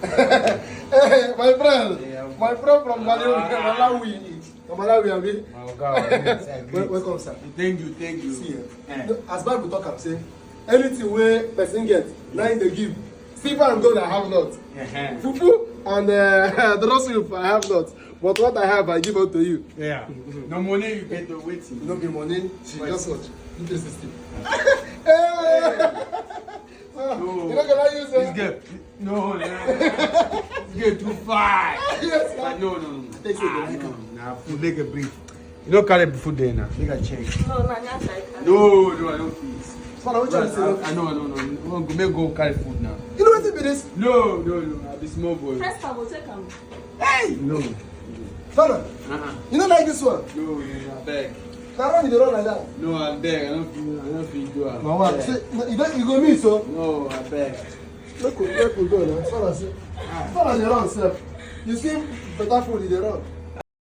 Hey, my friend. Yeah, my friend from Malawi. From Malawi, abi? Oh God. Welcome, sir. Thank you. See, as Bible talk, I'm saying, anything where person get, now they give. Silver and gold I have not. Fufu and the rest soup I have not. But what I have, I give out to you. Yeah. No money you get to wait. No be money. She just watch. Interesting. No. You not gonna use it? It's good. No. It's good too far. Yes, But no. They say they like them. Nah, food make a brief. You don't carry food there now. Make a check. No, no, not like No, I don't feel. Father, what you say? I know. Make go carry food now. You know what it is? No. I'll be small boy. first I will take them. Hey! No. Father, you don't like this one? No, I beg. Now run you don't like that. No, I beg. I don't feel do it. Mama, say, you go me so? No, I beg. Look, we go now. Father, say, Father, they run, sir. You see better food, they run.